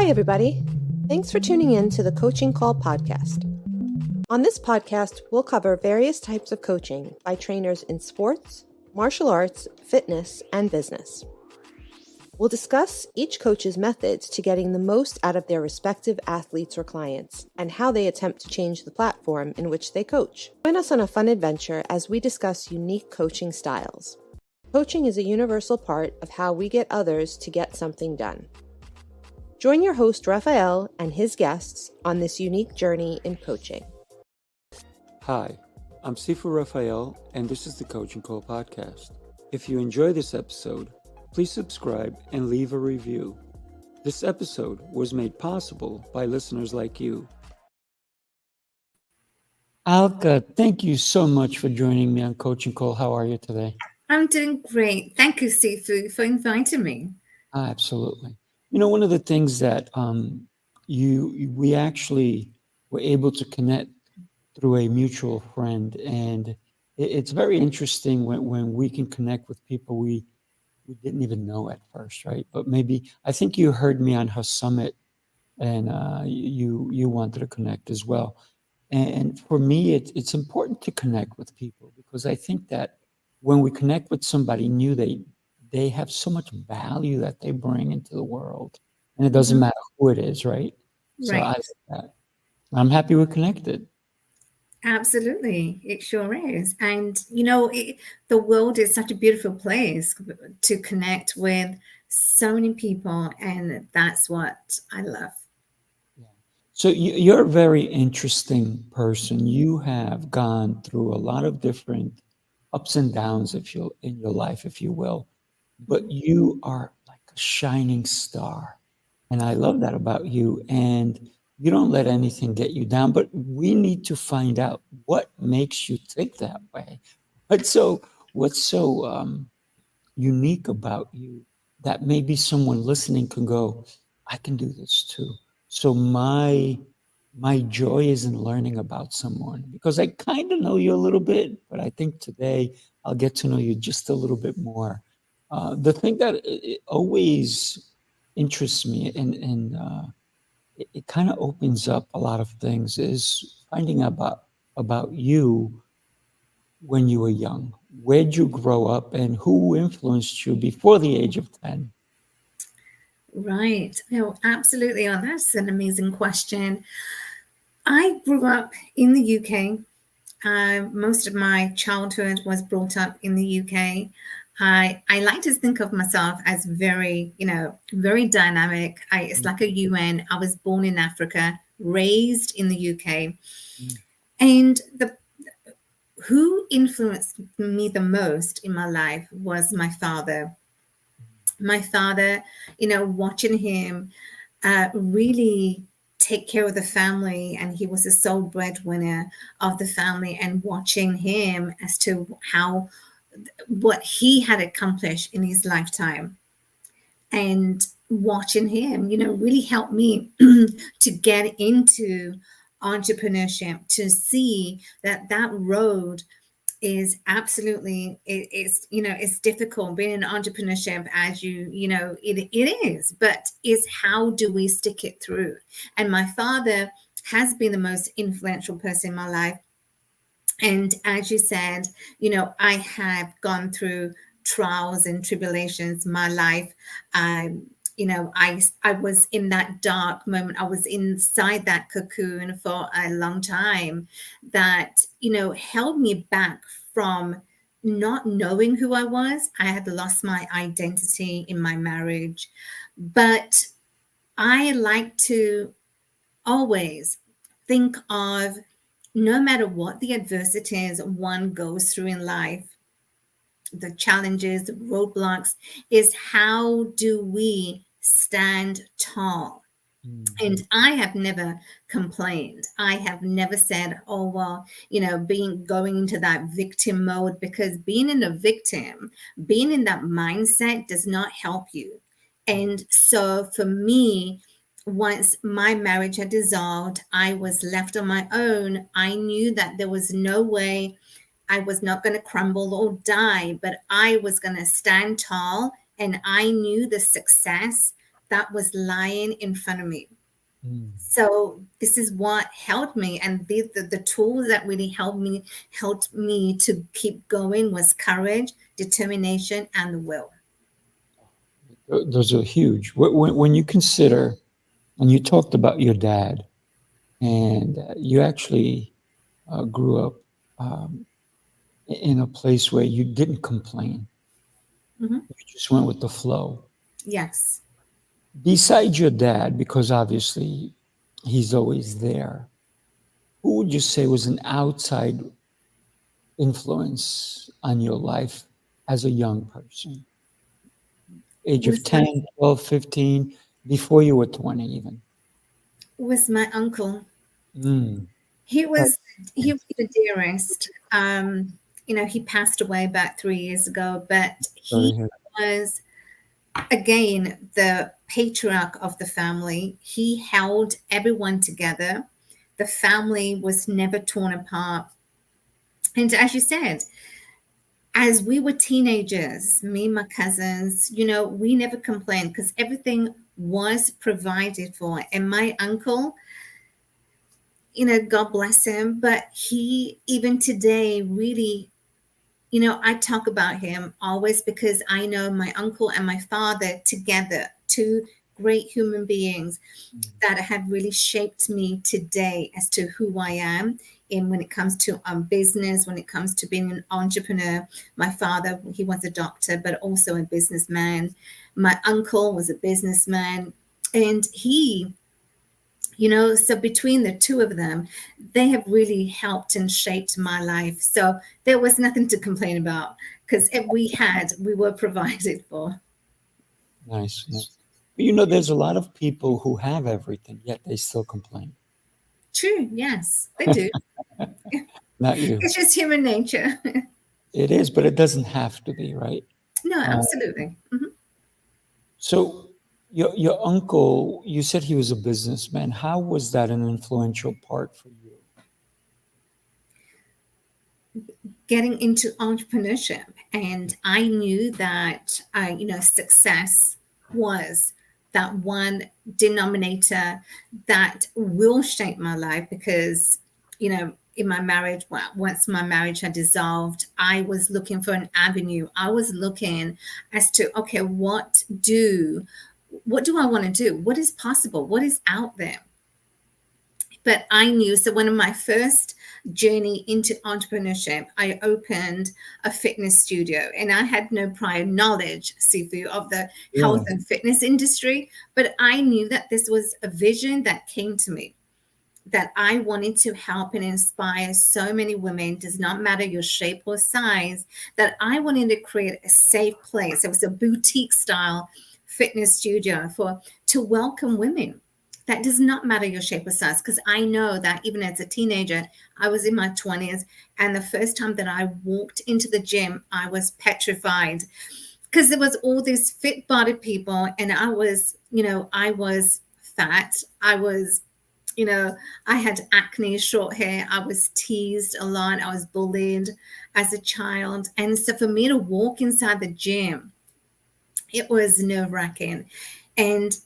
Hi, everybody. Thanks for tuning in to the Coaching Call podcast. On this podcast, we'll cover various types of coaching by trainers in sports, martial arts, fitness, and business. We'll discuss each coach's methods to getting the most out of their respective athletes or clients and how they attempt to change the platform in which they coach. Join us on a fun adventure as we discuss unique coaching styles. Coaching is a universal part of how we get others to get something done. Join your host, Raphael, and his guests on this unique journey in coaching. Hi, I'm Sifu Raphael, and this is the Coaching Call podcast. If you enjoy this episode, please subscribe and leave a review. This episode was made possible by listeners like you. Alka, thank you so much for joining me on Coaching Call. How are you today? I'm doing great. Thank you, Sifu, for inviting me. Absolutely. You know, one of the things that we actually were able to connect through a mutual friend, and it's very interesting when we can connect with people we didn't even know at first, right? But maybe, I think you heard me on her summit, and you wanted to connect as well. And for me, it's important to connect with people because I think that when we connect with somebody new, they have so much value that they bring into the world, and it doesn't matter who it is, right? So Right. I like that. I'm happy we're connected. Absolutely. It sure is. And, the world is such a beautiful place to connect with so many people. And that's what I love. So you're a very interesting person. You have gone through a lot of different ups and downs, in your life, if you will, but you are like a shining star, and I love that about you. And you don't let anything get you down. But we need to find out what makes you think that way. What's so unique about you that maybe someone listening can go, I can do this too. So my joy is in learning about someone because I kind of know you a little bit, but I think today I'll get to know you just a little bit more. The thing that it always interests me and it kind of opens up a lot of things is finding about you when you were young. Where'd you grow up and who influenced you before the age of 10? Right. No, absolutely. Oh, that's an amazing question. I grew up in the UK. Most of my childhood was brought up in the UK. I like to think of myself as very, very dynamic. It's like a UN. I was born in Africa, raised in the UK. And who influenced me the most in my life was my father. My father, watching him really take care of the family, and he was the sole breadwinner of the family, and watching him as to what he had accomplished in his lifetime, and watching him, really helped me to get into entrepreneurship, to see that road is absolutely it's difficult being in entrepreneurship, as it is, but is how do we stick it through? And my father has been the most influential person in my life. And as you said, I have gone through trials and tribulations. My life, I was in that dark moment. I was inside that cocoon for a long time that, held me back from not knowing who I was. I had lost my identity in my marriage. But I like to always think of, no matter what the adversities one goes through in life, the challenges, the roadblocks, is how do we stand tall? And I have never complained. I have never said, oh, well, going into that victim mode, because being in a victim, being in that mindset does not help you. And so for me, once my marriage had dissolved, I was left on my own. I knew that there was no way. I was not going to crumble or die, but I was going to stand tall. And I knew the success that was lying in front of me. Mm. So this is what helped me, and the tools that really helped me to keep going was courage, determination, and the will. Those are huge. When you consider, and you talked about your dad, and you actually grew up um, in a place where you didn't complain. Mhm. You just went with the flow. Yes. Besides your dad, because obviously he's always there, who would you say was an outside influence on your life as a young person? Age of Was my 10, 12, 15, before you were 20 even. was my uncle. Mm. He Oh, was he was the dearest. He passed away about 3 years ago, but sorry he to hear was again the patriarch of the family. He held everyone together. The family was never torn apart. And as you said, as we were teenagers, me and my cousins, we never complained because everything was provided for. And my uncle, God bless him, but he, even today, really, I talk about him always because I know my uncle and my father together, two great human beings that. that have really shaped me today as to who I am. And when it comes to business, when it comes to being an entrepreneur, my father, he was a doctor, but also a businessman. My uncle was a businessman. And so between the two of them, they have really helped and shaped my life. So there was nothing to complain about because we were provided for. Nice, nice. But there's a lot of people who have everything, yet they still complain. True, yes, they do. Not you. It's just human nature. It is, but it doesn't have to be, right? No, Uh, absolutely. Mhm. so your uncle, you said he was a businessman. How was that an influential part for you? Getting into entrepreneurship, and I knew that success was that one denominator that will shape my life because in my marriage, well, once my marriage had dissolved, I was looking for an avenue. I was looking as to, okay, what do I want to do? What is possible? What is out there? But I knew, so one of my first journey into entrepreneurship, I opened a fitness studio, and I had no prior knowledge, Sifu, of the health Yeah. and fitness industry, but I knew that this was a vision that came to me, that I wanted to help and inspire so many women, does not matter your shape or size, that I wanted to create a safe place. It was a boutique style fitness studio to welcome women. That does not matter your shape or size, because I know that even as a teenager, I was in my 20s, and the first time that I walked into the gym, I was petrified because there was all these fit bodied people, and I was fat. You know, I had acne, short hair. I was teased a lot. I was bullied as a child. And so for me to walk inside the gym, it was nerve wracking. And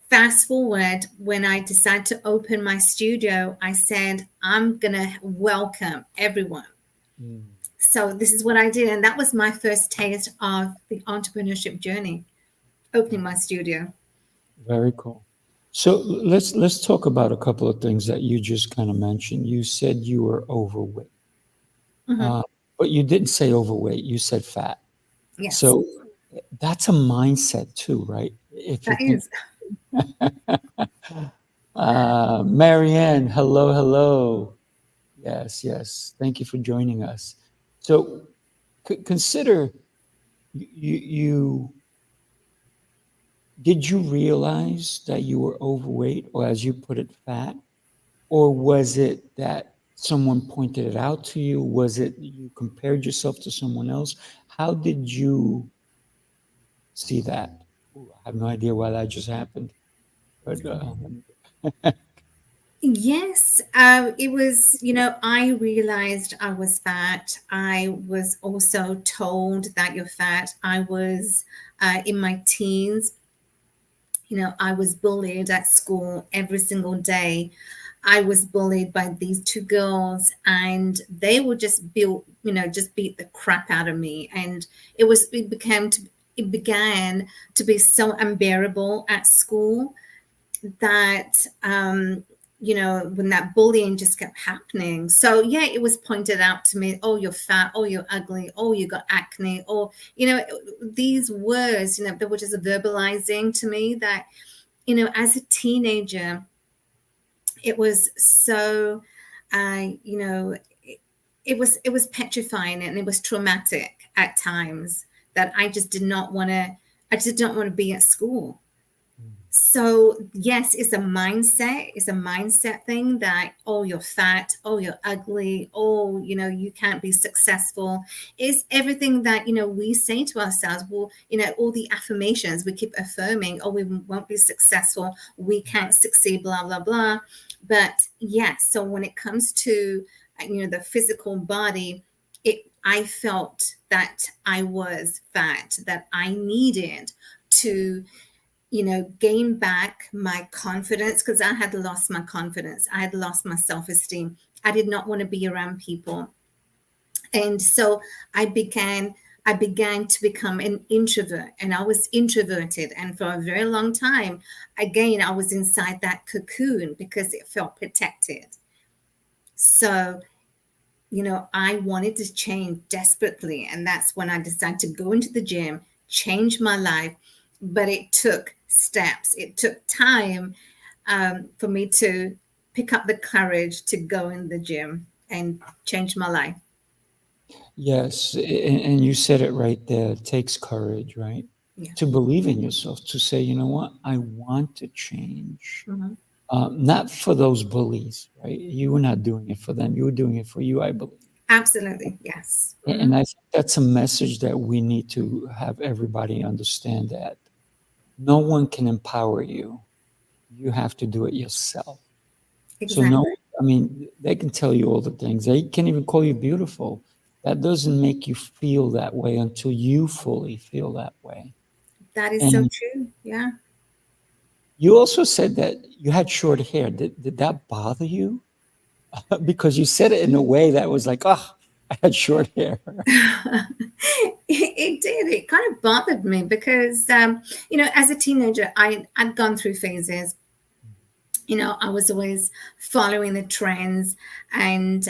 fast forward, when I decided to open my studio, I said, I'm going to welcome everyone. Mm. So this is what I did. And that was my first taste of the entrepreneurship journey, opening my studio. Very cool. So let's talk about a couple of things that you just kind of mentioned. You said you were overweight, Mhm. uh, but you didn't say overweight. You said fat. Yes, So that's a mindset too, right? If you that think, is. Marianne, hello, hello. Yes, yes. Thank you for joining us. So consider you did you realize that you were overweight, or as you put it, fat? Or was it that someone pointed it out to you? Was it you compared yourself to someone else? How did you see that? Ooh, I have no idea why that just happened, but Yes, it was, I realized I was fat. I was also told that you're fat. I was in my teens. I was bullied at school every single day. I was bullied by these two girls, and they would just just beat the crap out of me. And it began to be so unbearable at school that when that bullying just kept happening. So yeah, it was pointed out to me, oh, you're fat, oh, you're ugly, oh, you got acne, or these words, they were just verbalizing to me that, as a teenager, it was so it was petrifying, and it was traumatic at times, that I just did not want to be at school. So yes, it's a mindset thing that, oh, you're fat, oh, you're ugly, oh, you can't be successful. It's everything that we say to ourselves. Well, all the affirmations we keep affirming, oh, we won't be successful, we can't succeed, blah blah blah. But yes, so when it comes to the physical body, I felt that I was fat, that I needed to gain back my confidence, because I had lost my confidence. I had lost my self-esteem. I did not want to be around people. And so I began to become an introvert, and I was introverted. And for a very long time, again, I was inside that cocoon because it felt protected. So, I wanted to change desperately. And that's when I decided to go into the gym, change my life. But it took steps. It took time for me to pick up the courage to go in the gym and change my life. Yes, and you said it right there. It takes courage, right? Yeah. To believe in yourself, to say, you know what, I want to change. Mhm. Not for those bullies, right? You were not doing it for them. You were doing it for you, I believe. Absolutely. Yes. And I think that's a message that we need to have everybody understand, that no one can empower you. You have to do it yourself. So Exactly. no, I mean, they can tell you all the things. They can even call you beautiful. That doesn't make you feel that way until you fully feel that way. That is so And true. Yeah. you also said that you had short hair. Did that bother you? Because you said it in a way that was like, oh, I had short hair. It did. It kind of bothered me because, as a teenager, I'd gone through phases. I was always following the trends. And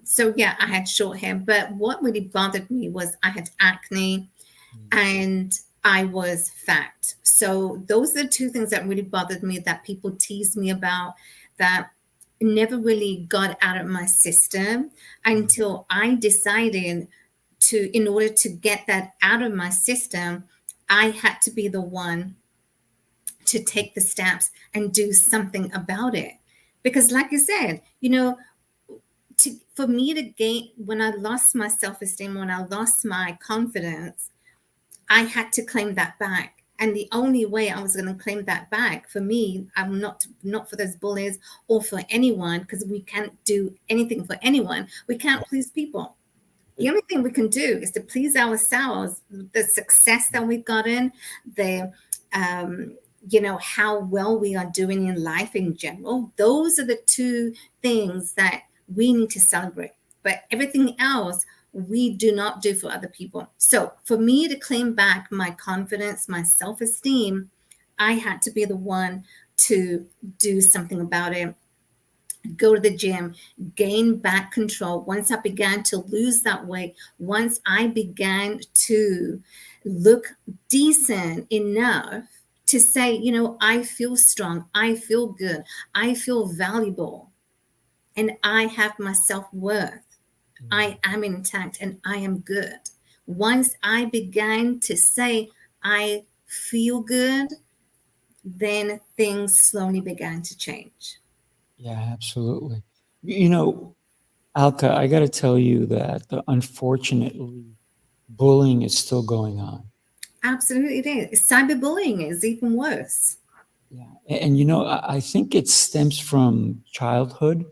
so, yeah, I had short hair. But what really bothered me was I had acne and I was fat. So those are the two things that really bothered me, that people teased me about, that never really got out of my system until I decided in order to get that out of my system, I had to be the one to take the steps and do something about it. Because like I said, for me to gain, when I lost my self-esteem, when I lost my confidence, I had to claim that back. And the only way I was going to claim that back, for me, I'm not for those bullies or for anyone, because we can't do anything for anyone. We can't please people. The only thing we can do is to please ourselves. The success that we've gotten, the how well we are doing in life in general, those are the two things that we need to celebrate. But everything else we do not do for other people. So for me to claim back my confidence, my self-esteem, I had to be the one to do something about it. Go to the gym, gain back control. Once I began to lose that weight, once I began to look decent enough to say, I feel strong, I feel good, I feel valuable, and I have my self-worth. I am intact and I am good. Once I began to say, I feel good, then things slowly began to change. Yeah, absolutely. Alka, I got to tell you that unfortunately, bullying is still going on. Absolutely, it is. Cyberbullying is even worse. Yeah. And I think it stems from childhood,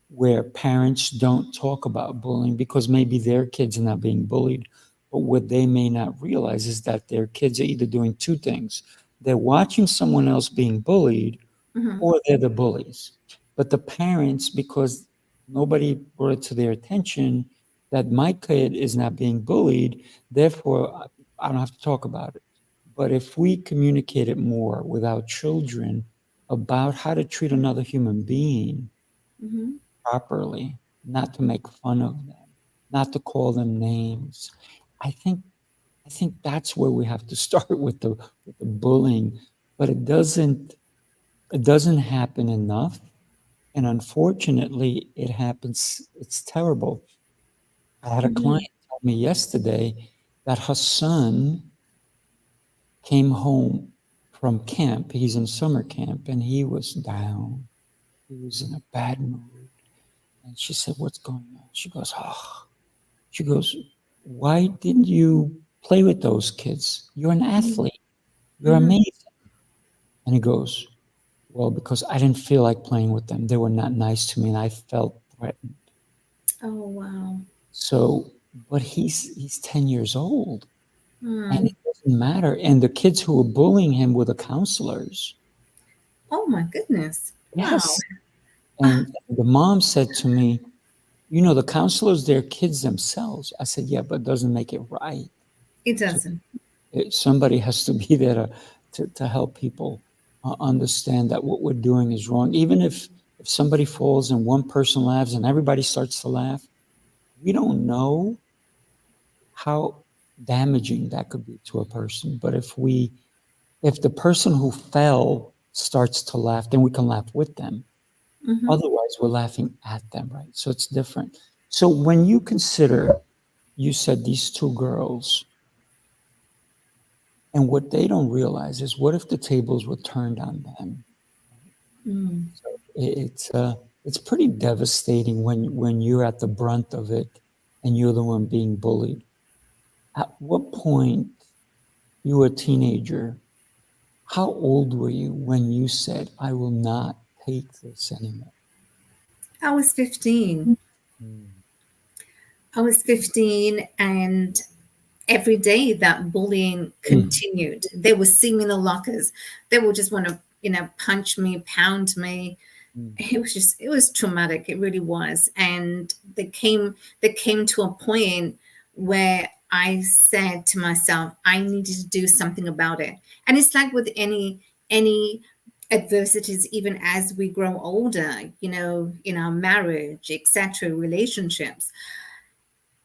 where parents don't talk about bullying because maybe their kids are not being bullied. But what they may not realize is that their kids are either doing two things. they're watching someone else being bullied, Mhm. or they're the bullies. But the parents, because nobody brought it to their attention that my kid is not being bullied, therefore I don't have to talk about it. But if we communicated more with our children about how to treat another human being Mhm. properly, not to make fun of them, not to call them names, I think I think that's where we have to start with the bullying. But it doesn't happen enough. And unfortunately, it happens. It's terrible. I had a Mhm. client tell me yesterday that her son came home from camp. He's in summer camp and he was down. He was in a bad mood. And she said, "What's going on?" She goes, "Oh." She goes, "Why didn't you play with those kids? You're an Mhm. athlete. You're Mhm. amazing." And he goes, "Well, because I didn't feel like playing with them. They were not nice to me and I felt threatened." Oh, wow. So, but he's 10 years old and Hmm. it doesn't matter. And the kids who were bullying him were the counselors. Oh my goodness. Wow. Yes. And the mom said to me, the counselors, they're kids themselves. I said, yeah, but it doesn't make it right. It So doesn't. somebody has to be there to help people understand that what we're doing is wrong. Even if somebody falls and one person laughs and everybody starts to laugh, we don't know how damaging that could be to a person. But if the person who fell starts to laugh, then we can laugh with them. Mhm. Otherwise, we're laughing at them, right? So it's different. So when you consider, you said these two girls, and what they don't realize is what if the tables were turned on them? Mm. So it's pretty devastating when you're at the brunt of it and you're the one being bullied. At what point, you were a teenager, how old were you when you said, I will not take this anymore? I was 15. Mm, I was 15, and every day that bullying mm, continued. They would see me in the lockers. They would just want to, punch me, pound me. mm, It was traumatic. It really was. And they came to a point where I said to myself, I needed to do something about it. And it's like with any adversities, even as we grow older, in our marriage, etc., relationships,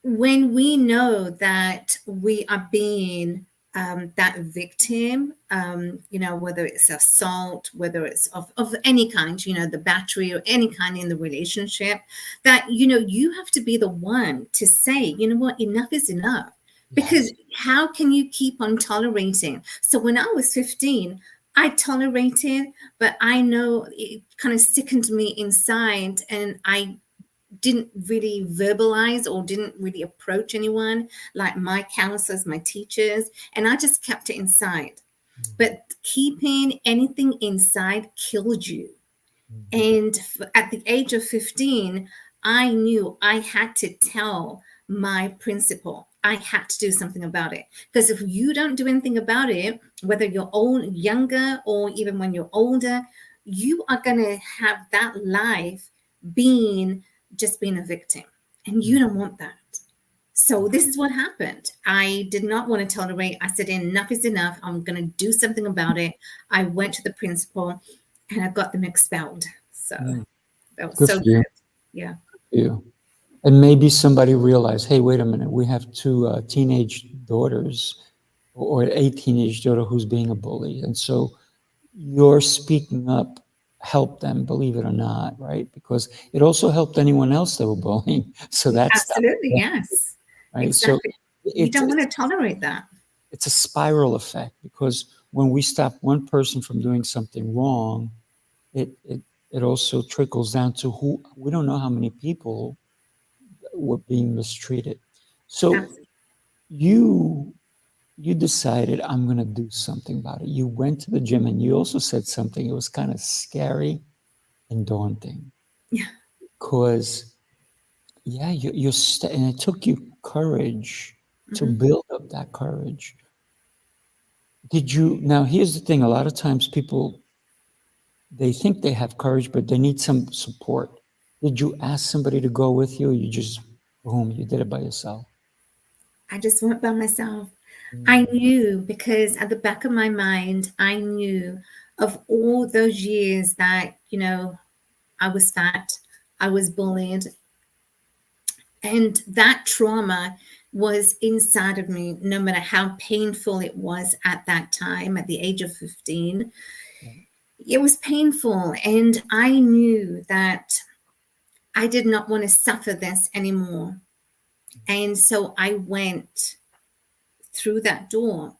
when we know that we are being that victim, whether it's assault, whether it's of any kind, the battery or any kind in the relationship, that, you have to be the one to say, you know what, enough is enough. Because yes. how can you keep on tolerating? So when I was 15, I tolerated, but I know it kind of sickened me inside, and I didn't really verbalize or didn't really approach anyone like my counselors, my teachers, and I just kept it inside. Mm, But keeping anything inside killed you. mhm, And at the age of 15, I knew I had to tell my principal. I had to do something about it. Because if you don't do anything about it, whether you're old, younger, or even when you're older, you are going to have that life being just being a victim. And you mm, don't want that. So this is what happened. I did not want to tolerate. I said, enough is enough. I'm going to do something about it. I went to the principal and I got them expelled. So mm. that was Good so for you. good. Yeah. You. And maybe somebody realized, hey, wait a minute, we have two teenage daughters or a teenage daughter who's being a bully. And so your speaking up helped them, believe it or not, right? Because it also helped anyone else that were bullying. So that stopped, Absolutely. Yes. right? So Exactly. You it's, don't want it's to tolerate that. it's a spiral effect because when we stop one person from doing something wrong, it it it also trickles down to who we don't know how many people were being mistreated. So Absolutely. you you decided I'm going to do something about it. You went to the gym and you also said something. It was kind of scary and daunting Yeah. because yeah, and it took you courage to Hmm. build up that courage. Did you, now here's the thing, a lot of times people, they think they have courage, but they need some support. Did you ask somebody to go with you, or you just, boom, you did it by yourself? I just went by myself. I Mm. knew because at the back of my mind, I knew of all those years that, I was fat, I was bullied, and that trauma was inside of me, no matter how painful it was at that time, at the age of 15. It was painful. And I knew that I did not want to suffer this anymore. And so I went through that door.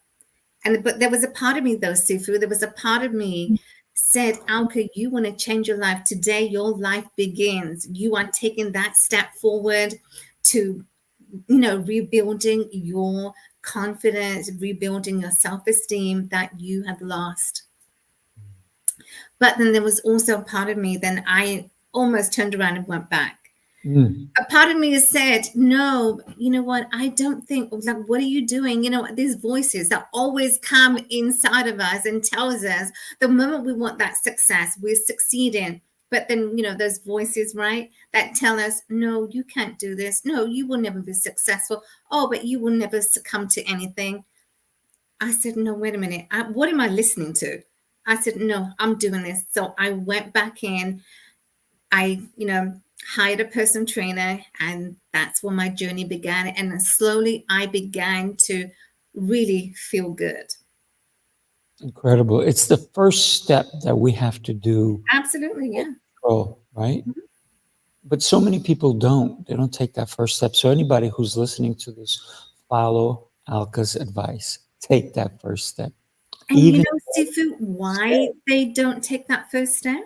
But there was a part of me though, Sifu, there was a part of me said, Alka, you want to change your life. Today, your life begins. You are taking that step forward to, rebuilding your confidence, rebuilding your self-esteem that you had lost. But then there was also a part of me, then I almost turned around and went back. Mm. A part of me has said, no, you know what? I don't think, like, what are you doing? These voices that always come inside of us and tells us the moment we want that success, we're succeeding. But then, those voices, right, that tell us, no, you can't do this. No, you will never be successful. Oh, but you will never succumb to anything. I said, no, wait a minute. What am I listening to? I said, no, I'm doing this. So I went back in. I, hired a personal trainer, and that's where my journey began. And then slowly I began to really feel good. Incredible. It's the first step that we have to do, Absolutely. Yeah. control, right? Mhm. But so many people don't. They don't take that first step. So anybody who's listening to this, follow Alka's advice. Take that first step. And Even Sifu, why say, they don't take that first step?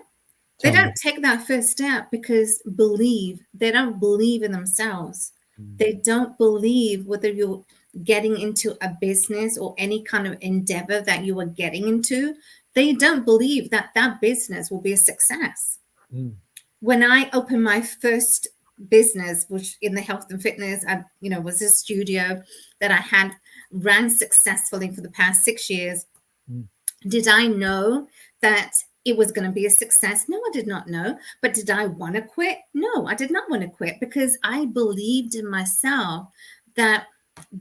They tell me. don't take that first step because they don't believe in themselves. Mm. They don't believe whether you're getting into a business or any kind of endeavor that you are getting into. They don't believe that that business will be a success. Mm. When I opened my first business, which in the health and fitness, was a studio that I had ran successfully for the past 6 years. Mm. Did I know that it was going to be a success? No, I did not know. But did I want to quit? No, I did not want to quit because I believed in myself that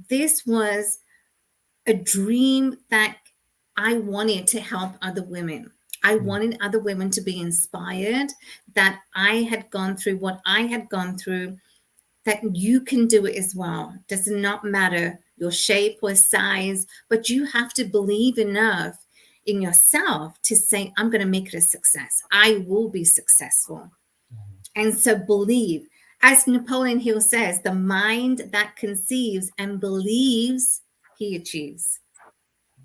this was a dream that I wanted to help other women. I Mm. wanted other women to be inspired that I had gone through what I had gone through, that you can do it as well. Does not matter your shape or size, but you have to believe enough in yourself to say, I'm going to make it a success. I will be successful. And so believe. As Napoleon Hill says, the mind that conceives and believes, he achieves.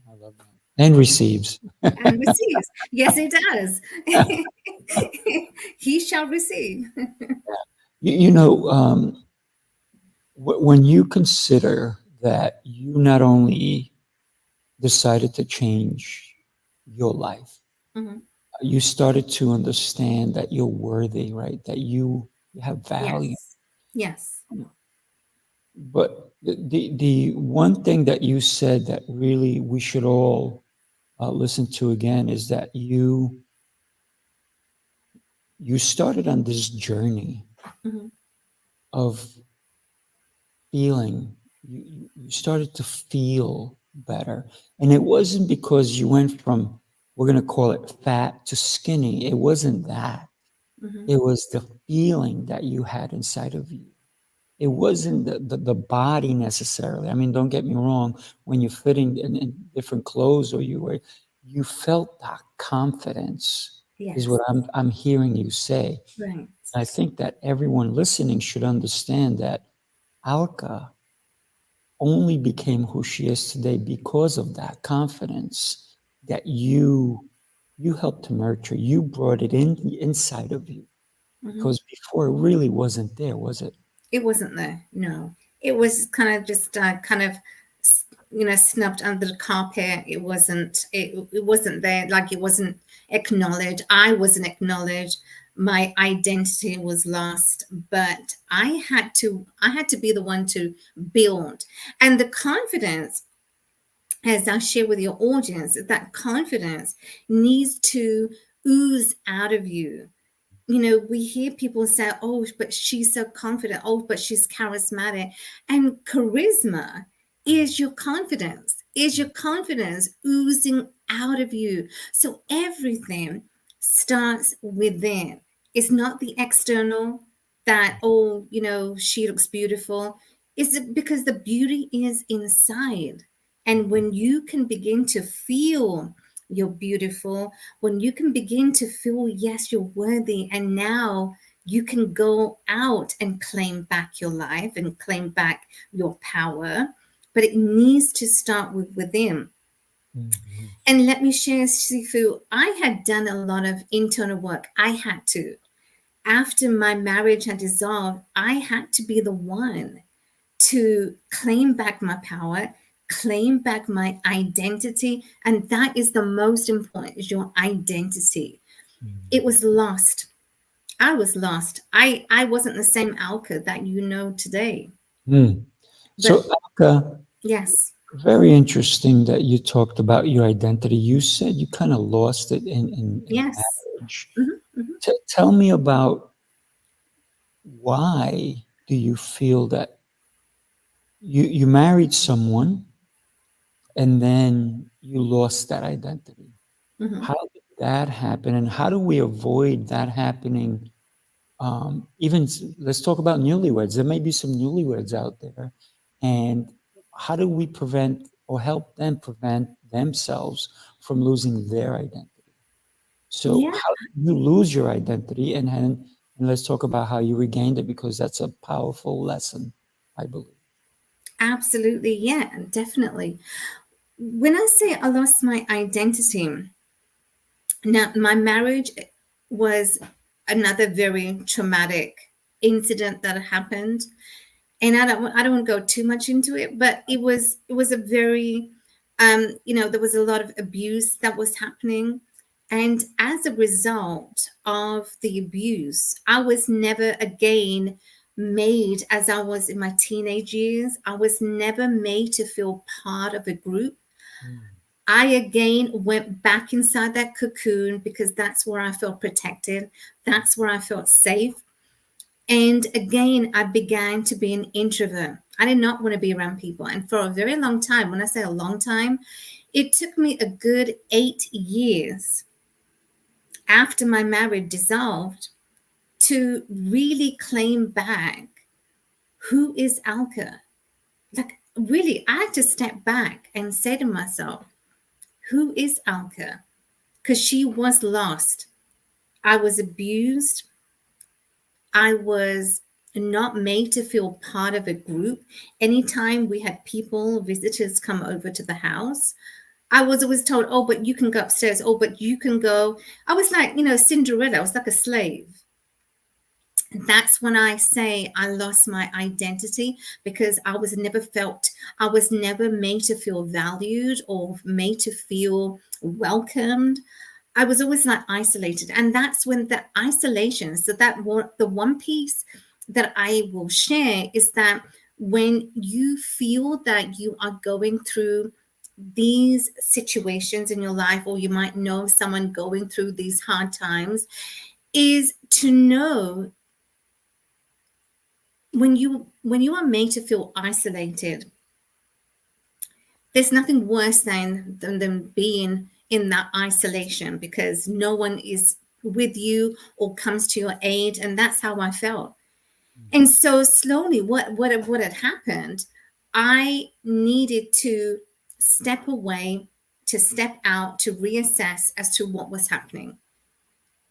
I love that. And receives. And receives. Yes, he does. He shall receive. You know, when you consider that you not only decided to change your life, Mhm. you started to understand that you're worthy, right? That you have value. Yes. Yes. But the one thing that you said that really we should all listen to again is that you started on this journey Mhm. of feeling. You started to feel better, and it wasn't because you went from, we're going to call it fat to skinny. It wasn't that. Mhm. It was the feeling that you had inside of you. It wasn't the body necessarily. I mean, don't get me wrong. When you fit in different clothes, or you felt that confidence, is Yes. what I'm hearing you say. Right. I think that everyone listening should understand that Alka only became who she is today because of that confidence that you helped to nurture. You brought it in the inside of you, Mhm. because before it really wasn't there, was it? It wasn't there. No, it was kind of just kind of snubbed under the carpet. It wasn't. It wasn't there. Like it wasn't acknowledged. I wasn't acknowledged. My identity was lost. But I had to. I had to be the one to build, and the confidence as I share with your audience, that confidence needs to ooze out of you. You know, we hear people say, oh, but she's so confident. Oh, but she's charismatic. And charisma is your confidence oozing out of you. So everything starts within. It's not the external that, oh, you know, she looks beautiful. It's because the beauty is inside. And when you can begin to feel you're beautiful, when you can begin to feel, yes, you're worthy, and now you can go out and claim back your life and claim back your power, but it needs to start with within. Mhm. And let me share, Sifu, I had done a lot of internal work. I had to. After my marriage had dissolved, I had to be the one to claim back my power, claim back my identity. And that is the most important, is your identity. It was lost. I was lost. I wasn't the same Alka that you know today. Mm. So, But Alka, yes, very interesting that you talked about your identity. You said you kind of lost it in yes. marriage. Mhm, mhm, Tell me about why do you feel that you married someone and then you lost that identity? mhm. How did that happen, and how do we avoid that happening? Let's talk about newlyweds. There may be some newlyweds out there, and how do we prevent or help them prevent themselves from losing their identity? So, Yeah, how did you lose your identity, and let's talk about how you regained it because that's a powerful lesson, I believe. absolutely. Yeah, definitely. When I say I lost my identity, now my marriage was another very traumatic incident that happened. And I don't want to go too much into it, but it was a very you know, there was a lot of abuse that was happening. And as a result of the abuse, I was never again made, as I was in my teenage years, I was never made to feel part of a group. Mm, I again went back inside that cocoon because that's where I felt protected, that's where I felt safe. And again, I began to be an introvert. I did not want to be around people. And for a very long time, when I say a long time, it took me a good 8 years after my marriage dissolved to really claim back who is Alka. Like, really, I had to step back and say to myself, who is Alka? Because she was lost. I was abused. I was not made to feel part of a group. Anytime we had people, visitors come over to the house, I was always told, oh, but you can go upstairs. Oh, but you can go. I was like, you know, Cinderella. I was like a slave. That's when I say I lost my identity because I was never made to feel valued or made to feel welcomed. I was always like isolated. And that's when the isolation, so the one piece that I will share is that when you feel that you are going through these situations in your life, or you might know someone going through these hard times, is to know when you are made to feel isolated, there's nothing worse than being in that isolation because no one is with you or comes to your aid. And that's how I felt. And so slowly what had happened, I needed to step away, to step out, to reassess as to what was happening.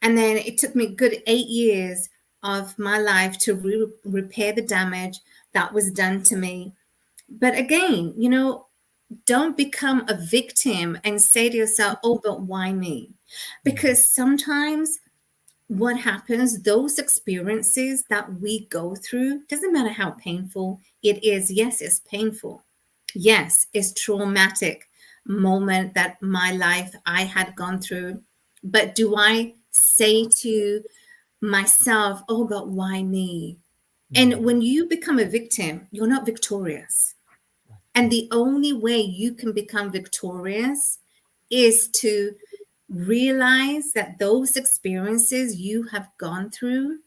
And then it took me a good 8 years of my life to repair the damage that was done to me. But again, you know, don't become a victim and say to yourself, oh, but why me? mm, Because sometimes what happens, those experiences that we go through, doesn't matter how painful it is. Yes, it's painful. Yes, it's traumatic moment that my life I had gone through. But do I say to myself, oh God, why me? mm, And when you become a victim, you're not victorious. And the only way you can become victorious is to realize that those experiences you have gone through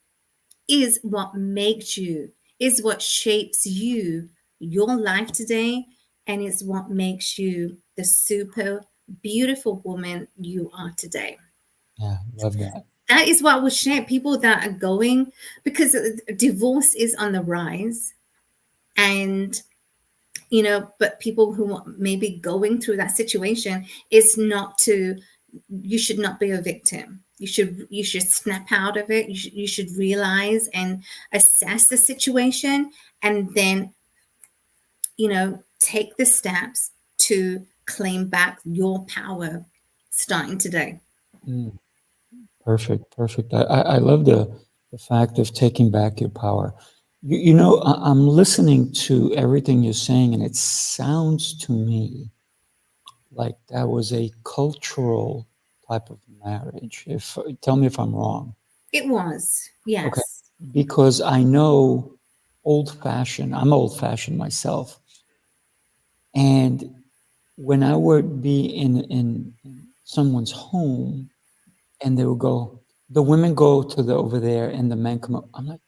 is what makes you, is what shapes you, your life today, and it's what makes you the super beautiful woman you are today. Yeah, love that. That is what would shape people that are going, because divorce is on the rise. And but people who are maybe going through that situation, is not to, you should not be a victim. You should snap out of it. You should realize and assess the situation, and then take the steps to claim back your power starting today. Mm, perfect, perfect. I love the fact of taking back your power. I'm listening to everything you're saying, and it sounds to me like that was a cultural type of marriage. If tell me if I'm wrong. It was, Okay, yes. because I know old fashioned. I'm old fashioned myself, and when I would be in someone's home, and they would go, the women go to the over there, and the men come up. I'm like,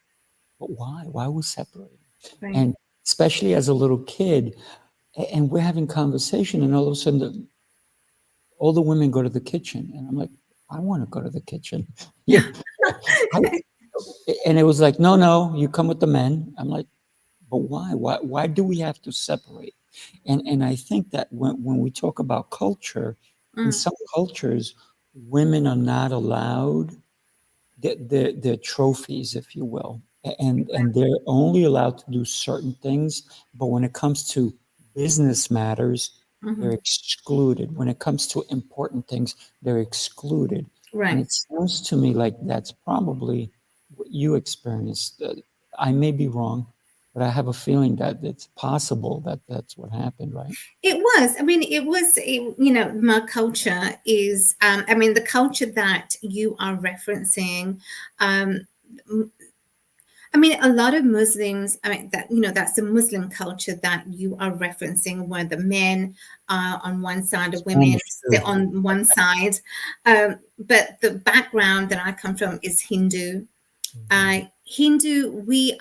but why? Why are we separated? Right. And especially as a little kid, and we're having conversation, and all of a sudden, all the women go to the kitchen, and I'm like, I want to go to the kitchen. Yeah, I, and it was like, no, no, you come with the men. I'm like, but why? Why do we have to separate? And I think that when we talk about culture, in Mm, some cultures, women are not allowed their trophies, if you will, and they're only allowed to do certain things. But when it comes to business matters, they're mhm. excluded. When it comes to important things, they're excluded. And Right. it sounds to me like that's probably what you experienced. I may be wrong, but I have a feeling that it's possible that that's what happened, right? It was. I mean, my culture is, I mean, the culture that you are referencing, um, I mean, a lot of Muslims, I mean, that's the Muslim culture that you are referencing, where the men are on one side, the women Spanish sit too. on one side. But the background that I come from is Hindu. Mhm. Hindu, we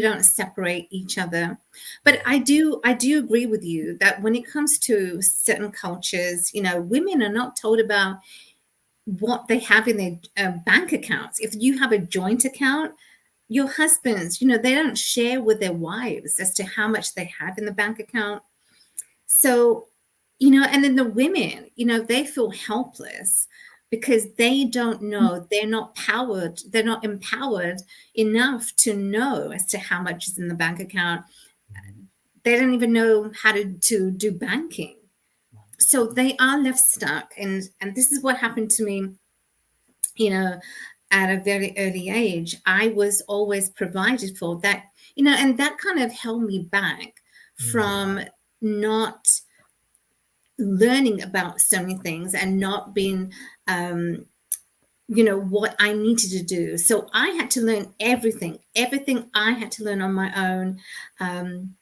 don't separate each other. But I do agree with you that when it comes to certain cultures, women are not told about what they have in their bank accounts. If you have a joint account, your husbands, they don't share with their wives as to how much they have in the bank account. So, and then the women, they feel helpless because they don't know, they're not empowered enough to know as to how much is in the bank account. They don't even know how to do banking. So they are left stuck. And this is what happened to me, you know, at a very early age. I was always provided for that, and that kind of held me back Mhm. from not learning about so many things and not being what I needed to do. So I had to learn everything I had to learn on my own. um,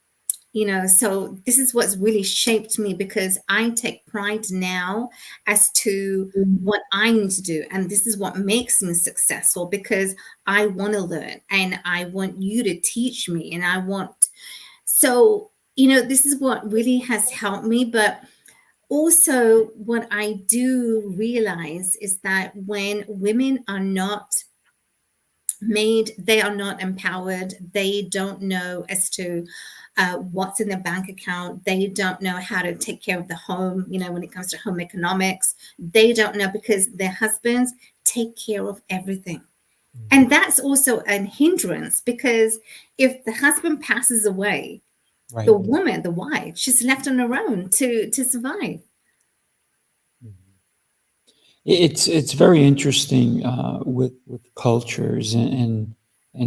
so this is what's really shaped me, because I take pride now as to what I need to do, and this is what makes me successful, because I want to learn and I want you to teach me, and I want, so this is what really has helped me. But also, what I do realize is that when women are not made, they are not empowered, they don't know as to what's in their bank account, they don't know how to take care of the home, when it comes to home economics, they don't know, because their husbands take care of everything. And that's also a hindrance, because if the husband passes away, the Right. woman, the wife, she's left on her own to survive. It's very interesting with cultures and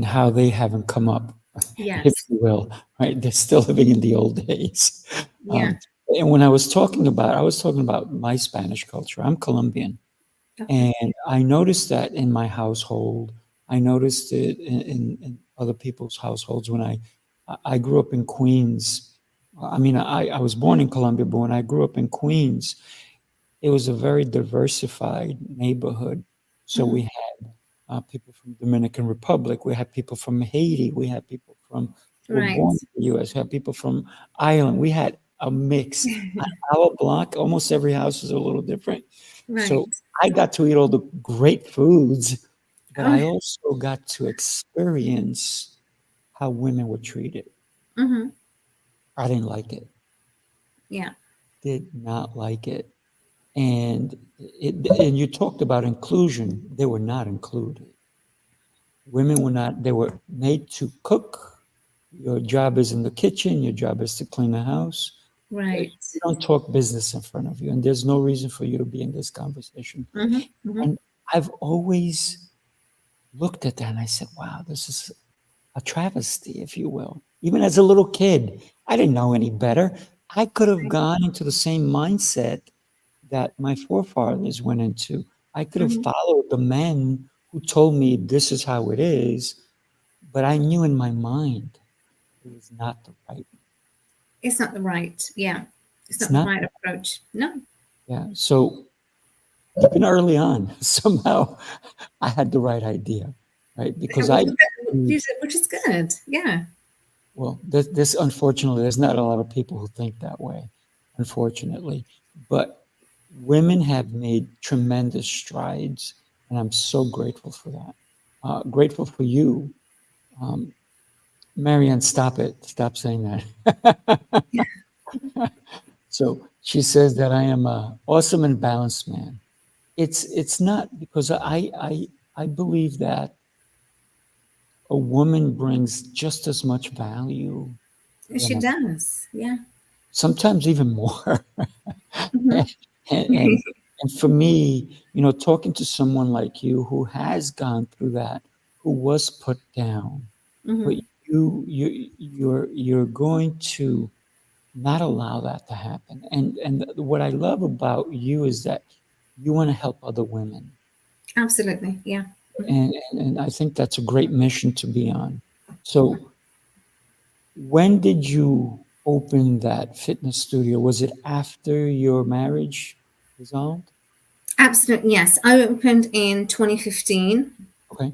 how they haven't come up, if Yes. you will, right? They're still living in the old days. Yeah. Um, and when I was talking about my Spanish culture. I'm Colombian, Okay. and I noticed that in my household. I noticed it in other people's households when I grew up in Queens, I mean, I was born in Colombia, but when I grew up in Queens, it was a very diversified neighborhood. So we Mhm. had people from Dominican Republic, we had people from Haiti, we had people from who were Right. born in the U.S., we had people from Ireland. We had a mix. On our block, almost every house was a little different. So Right. I got to eat all the great foods, but Oh, I also got to experience how women were treated. hmm. I didn't like it. Yeah. Did not like it. And you talked about inclusion. They were not included. Women were not, they were made to cook. Your job is in the kitchen, your job is to clean the house. Right. You don't talk business in front of you, and there's no reason for you to be in this conversation. Hmm. Hmm. And I've always looked at that and I said, wow, this is a travesty, if you will. Even as a little kid, I didn't know any better. I could have gone into the same mindset that my forefathers went into. I could have Hmm. followed the men who told me this is how it is, but I knew in my mind it was not the right. It's not the right. Yeah. It's It's not the not. right approach. No. Yeah. So even early on, somehow I had the right idea, right? Because I, Which is good. Yeah. well, this unfortunately, there's not a lot of people who think that way, unfortunately. But women have made tremendous strides, and I'm so grateful for that. Grateful for you. Um, Marianne, stop it. Stop saying that. So she says that I am a awesome and balanced man. It's not because I believe that a woman brings just as much value than She a, does. Yeah. sometimes even more. Hmm. and, and and for me, talking to someone like you who has gone through that, who was put down, but Hmm. you're going to not allow that to happen. And what I love about you is that you want to help other women. Absolutely. Yeah. Hmm. And I think that's a great mission to be on. So when did you open that fitness studio? Was it after your marriage dissolved? Absolutely. Yes. I opened in 2015. Okay.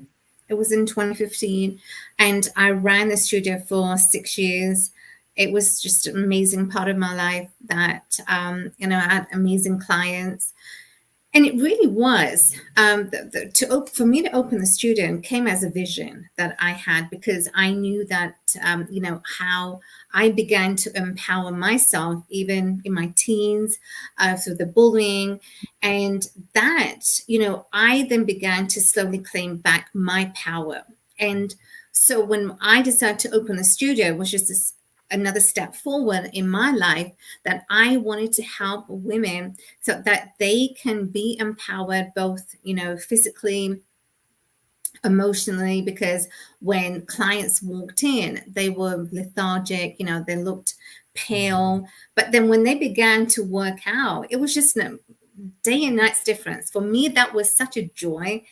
It was in 2015, and I ran the studio for 6 years. It was just an amazing part of my life that, I had amazing clients. And it really was for me to open the studio came as a vision that I had because I knew that how I began to empower myself even in my teens through the bullying, and that I then began to slowly claim back my power. And so when I decided to open the studio, it was just another step forward in my life that I wanted to help women so that they can be empowered both physically, emotionally, because when clients walked in they were lethargic, they looked pale, but then when they began to work out it was just a day and night's difference. For me, that was such a joy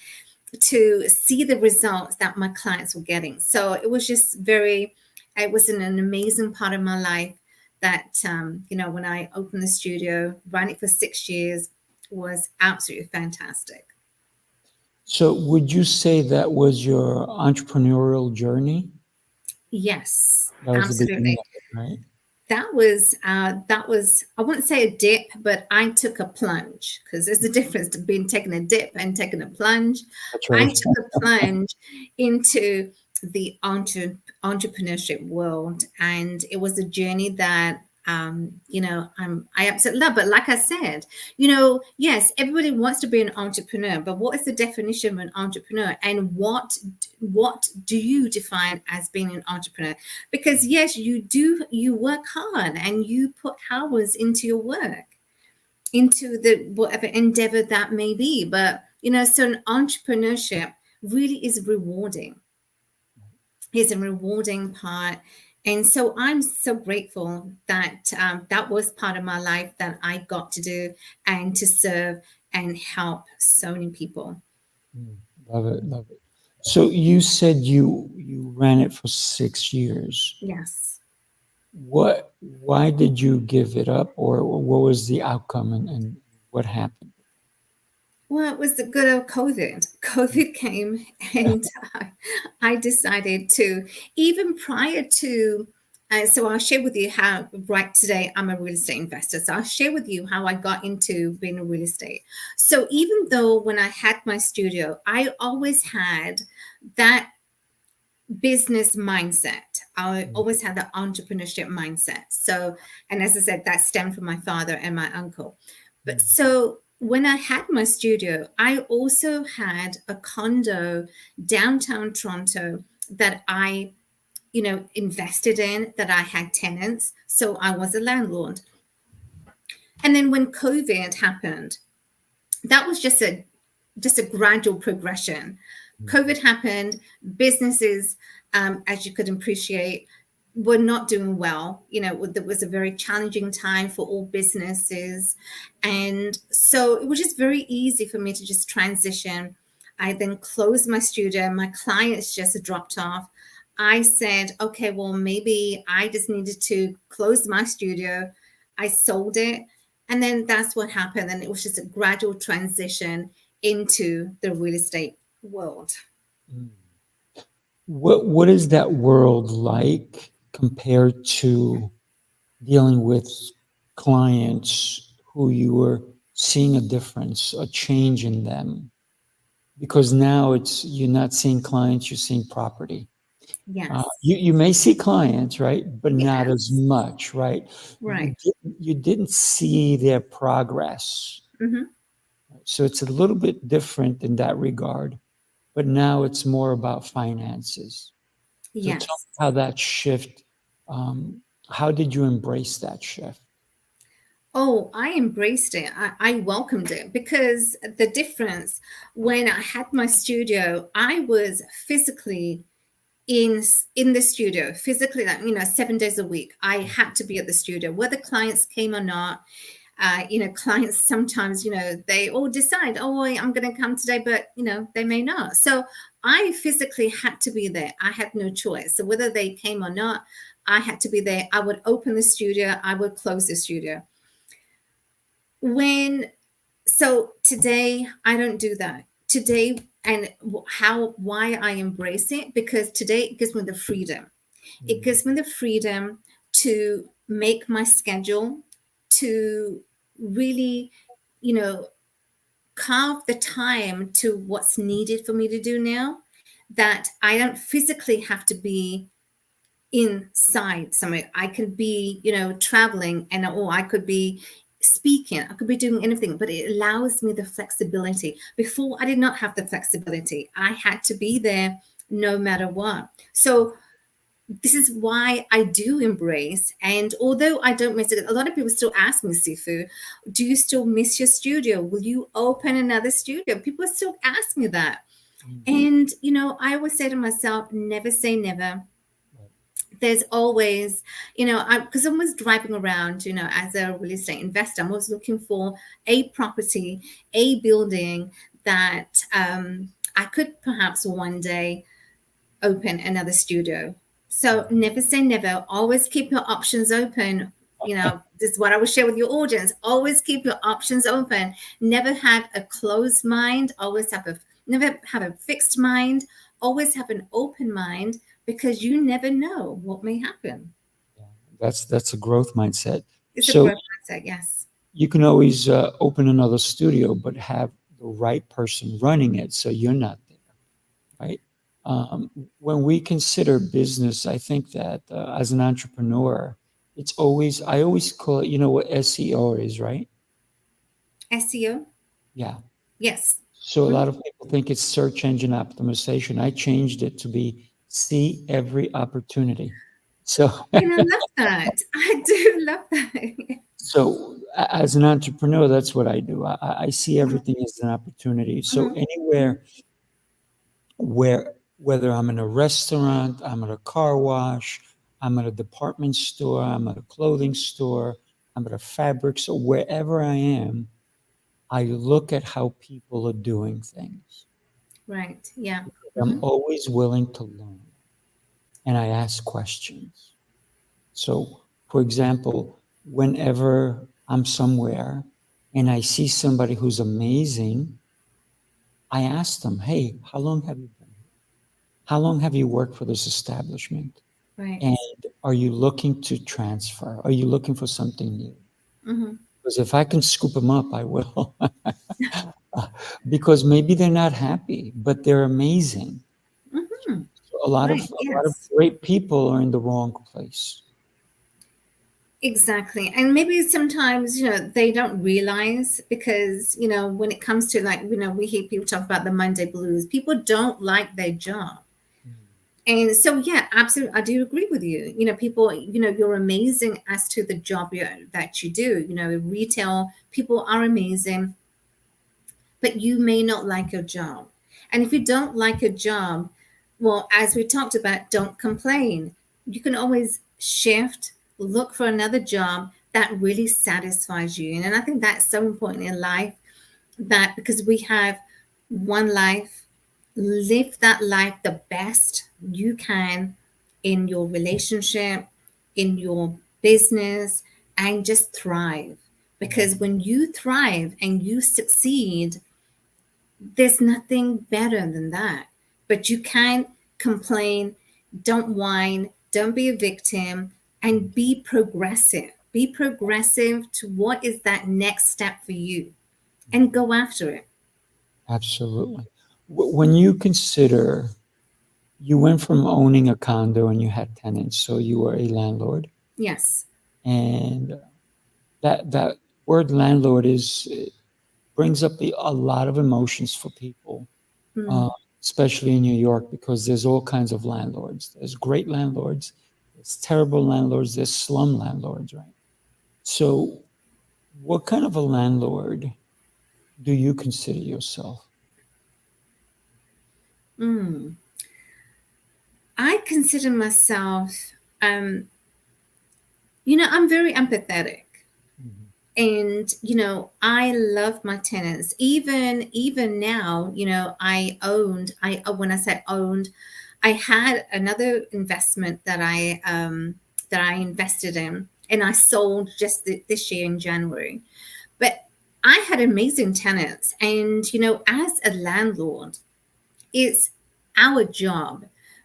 to see the results that my clients were getting. So it was an amazing part of my life that, when I opened the studio, ran it for 6 years, was absolutely fantastic. So would you say that was your entrepreneurial journey? Yes, That was the beginning absolutely. of it, right? That was I wouldn't say a dip, but I took a plunge because there's a difference between taking a dip and taking a plunge. That's I right. took a plunge into the entrepreneurship world, and it was a journey that I absolutely love. But like I said, yes, everybody wants to be an entrepreneur, but what is the definition of an entrepreneur, and what do you define as being an entrepreneur? Because yes, you work hard and you put hours into your work, into the whatever endeavor that may be, but so an entrepreneurship really is rewarding. It's a rewarding part. And so I'm so grateful that that was part of my life that I got to do and to serve and help so many people. Mm, love it, love it. So you said you ran it for 6 years. Yes. why did you give it up, or what was the outcome, and what happened? Well, it was the good old COVID. COVID came, and I decided to, even prior to, so I'll share with you how, right today, I'm a real estate investor. So I'll share with you how I got into being a real estate. So even though when I had my studio, I always had that business mindset. I always had the entrepreneurship mindset. So, and as I said, that stemmed from my father and my uncle. But so when I had my studio, I also had a condo downtown Toronto that I, invested in, that I had tenants. So I was a landlord. And then when COVID happened, that was just a gradual progression. COVID happened, businesses, as you could appreciate, were not doing well. It was a very challenging time for all businesses. And so it was just very easy for me to just transition. I then closed my studio. My clients just dropped off. I said, okay, well, maybe I just needed to close my studio. I sold it. And then that's what happened. And it was just a gradual transition into the real estate world. What is that world like compared to dealing with clients who you were seeing a difference, a change in them? Because now you're not seeing clients, you're seeing property. Yes. You may see clients, right, but not as Yes. much, right? Right. You didn't see their progress. Mm-hmm. So it's a little bit different in that regard, but now it's more about finances. So tell Yes. me how that shift, how did you embrace that shift? Oh, I embraced it. I welcomed it, because the difference, when I had my studio, I was physically in the studio, physically, like, 7 days a week. I had to be at the studio, whether clients came or not. Clients sometimes, they all decide, oh, I'm going to come today, but they may not. So I physically had to be there. I had no choice. So whether they came or not, I had to be there. I would open the studio, I would close the studio. So today I don't do that. Today, and why I embrace it, because today it gives me the freedom. It gives me the freedom to make my schedule, to really, you know, carve the time to what's needed for me to do now, that I don't physically have to be inside somewhere. I could be, traveling, or I could be speaking, I could be doing anything, but it allows me the flexibility. Before, I did not have the flexibility. I had to be there no matter what. So this is why I do embrace. And although I don't miss it, a lot of people still ask me, Sifu, do you still miss your studio? Will you open another studio? People still ask me that. And, I always say to myself, never say never. There's always, because I'm always driving around, as a real estate investor, I'm always looking for a property, a building that I could perhaps one day open another studio. So never say never. Always keep your options open. This is what I would share with your audience. Always keep your options open. Never have a closed mind. Never have a fixed mind. Always have an open mind, because you never know what may happen. That's a growth mindset. It's a So growth mindset, yes. you can always open another studio, but have the right person running it, so you're not there, right? Um, when we consider business, I think that as an entrepreneur, I always call it, you know what SEO is, right? SEO? Yeah. Yes. So a Mhm. lot of people think it's search engine optimization. I changed it to be see every opportunity. So, And I love that. I do love that. so as an entrepreneur, that's what I do. I see everything as an opportunity. So Mhm. Mhm. anywhere whether I'm in a restaurant, I'm at a car wash, I'm at a department store, I'm at a clothing store, I'm at a fabric store, wherever I am, I look at how people are doing things. Right. Yeah. I'm Mhm. always willing to learn and I ask questions. So For example, whenever I'm somewhere and I see somebody who's amazing, I ask them, hey, how long have you been here? How long have you worked for this establishment? Right. And are you looking to transfer? Are you looking for something new? Mm-hmm. Because if I can scoop them up, I will. Because maybe they're not happy, but they're amazing. Mm-hmm. So a Right. lot of Yes. great people are in the wrong place. Exactly. And maybe sometimes, they don't realize because, when it comes to like, we hear people talk about the Monday blues, people don't like their job. And so, yeah, absolutely. I do agree with you. People, you're amazing as to the job that you do. Retail, people are amazing, but you may not like your job. And if you don't like your job, well, as we talked about, don't complain. You can always shift, look for another job that really satisfies you. And I think that's so important in life, that because we have one life, live that life the best you can in your relationship, in your business, and just thrive. Because when you thrive and you succeed, there's nothing better than that. But you can't complain, don't whine, don't be a victim, and be progressive. Be progressive to what is that next step for you and go after it. Absolutely. When you consider you went from owning a condo and you had tenants, so you were a landlord, Yes. and that word landlord is brings up a lot of emotions for people, uh, Mm. especially in New York, because there's all kinds of landlords. There's great landlords, there's terrible landlords, there's slum landlords, right? So, what kind of a landlord do you consider yourself? Mm. I consider myself, um, I'm very empathetic. Mhm. And I love my tenants. Even now, I when I said owned, I had another investment that I invested in, and I sold just this year in January. But I had amazing tenants, and as a landlord, it's our job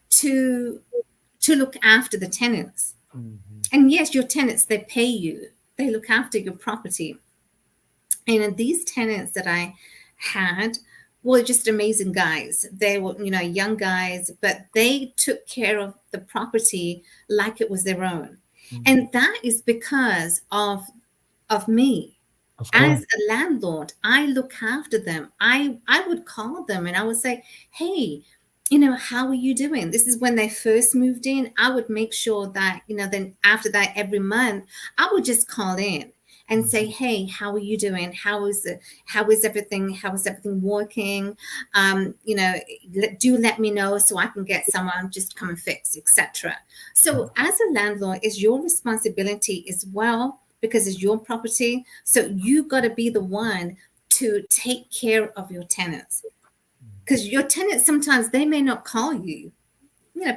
to look after the tenants. Mhm. And yes, your tenants, they pay you, they look after your property. And these tenants that I had were just amazing guys. They were, young guys, but they took care of the property like it was their own. Mhm. And that is because of me. Of As course. a landlord, I look after them. I would call them and I would say, hey, how are you doing? This is when they first moved in. I would make sure that, then after that, every month, I would just call in and say, Mhm. hey, how are you doing? How is everything? How is everything working? Do let me know so I can get someone just come and fix, etc. So as a landlord, it's your responsibility as well because it's your property. So you got to be the one to take care of your tenants, because your tenants sometimes they may not call you.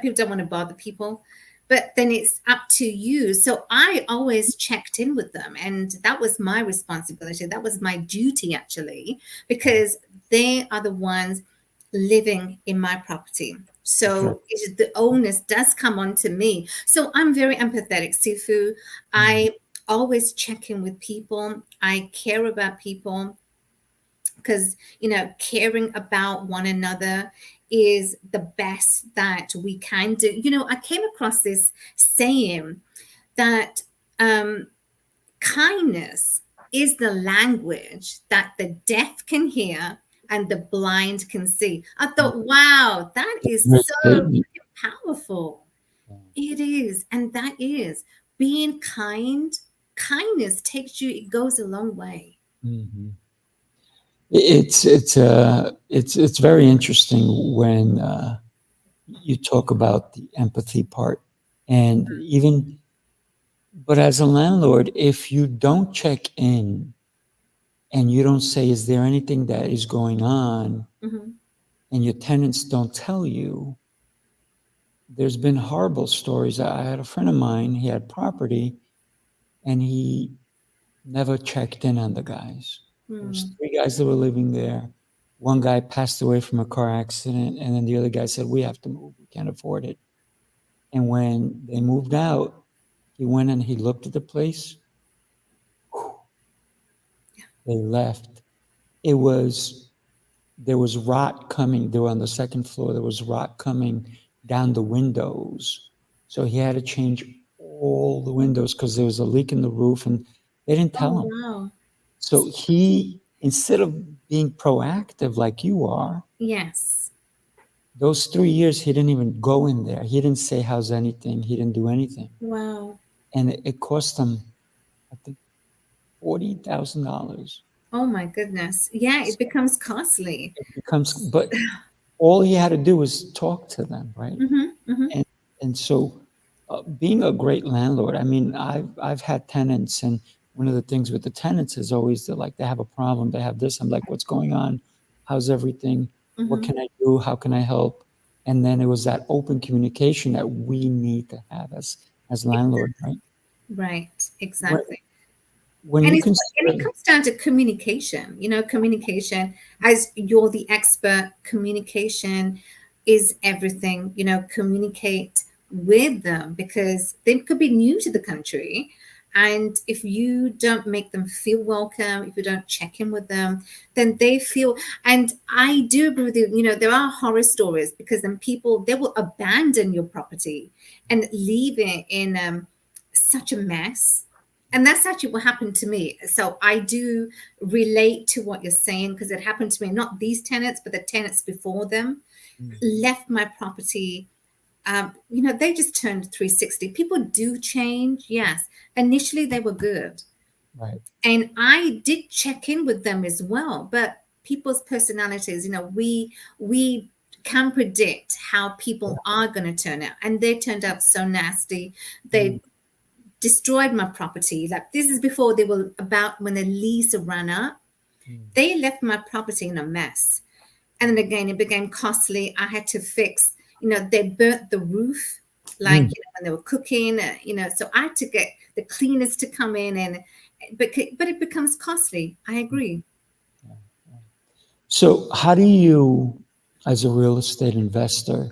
People don't want to bother people, but then it's up to you. So I always checked in with them, and that was my responsibility. That was my duty, actually, because they are the ones living in my property. Sure. So the onus does come on to me. So I'm very empathetic, Sifu. Mhm. I always check in with people. I care about people because caring about one another is the best that we can do. I came across this saying that um, kindness is the language that the deaf can hear and the blind can see. I thought, wow, that is Great so statement. powerful. It is, and that is being kind. Kindness takes you, it goes a long way. Mhm. It's very interesting when you talk about the empathy part, and even but as a landlord, if you don't check in and you don't say, "Is there anything that is going on?" Mhm. and your tenants don't tell you, there's been horrible stories. I had a friend of mine. He had property, and he never checked in on the guys. There was Mm. 3 guys that were living there. One guy passed away from a car accident, and then the other guy said, "We have to move. We can't afford it." And when they moved out, he went and he looked at the place. They left. It was there was rot coming. They were on the second floor. There was rot coming down the windows. So he had to change all the windows because there was a leak in the roof, and they didn't Oh, tell him. wow. So he, instead of being proactive like you are, Yes. those 3 years he didn't even go in there. He didn't say how's anything. He didn't do anything, Wow. and it cost him, I think, $40,000. Oh my goodness. Yeah, it becomes costly. It becomes, but all he had to do was talk to them, right? Mm-hmm, mm-hmm, And so, being a great landlord, I mean, I've had tenants, and one of the things with the tenants is always that like they have a problem, they have this. I'm like, what's going on? How's everything? What mm-hmm. can I do? How can I help? And then it was that open communication that we need to have as landlord, right? Right, When exactly. when And you it consider, comes down to communication. Communication, as you're the expert, communication is everything. Communicate with them because they could be new to the country. And if you don't make them feel welcome, if you don't check in with them, then they feel. And I do agree with you. There are horror stories because then they will abandon your property and leave it in such a mess. And that's actually what happened to me. So I do relate to what you're saying because it happened to me, not these tenants, but the tenants before them left my property. They just turned 360. People do change, yes. Initially, they were good. right? And I did check in with them as well. But people's personalities, we can predict how people are going to turn out. And they turned out so nasty. Mm, They destroyed my property. Like this is before they were about when the lease ran up. mm, They left my property in a mess. And then again, it became costly. I had to fix, they burnt the roof like mm. when they were cooking, so I had to get the cleaners to come in but it becomes costly. I agree. So, how do you, as a real estate investor,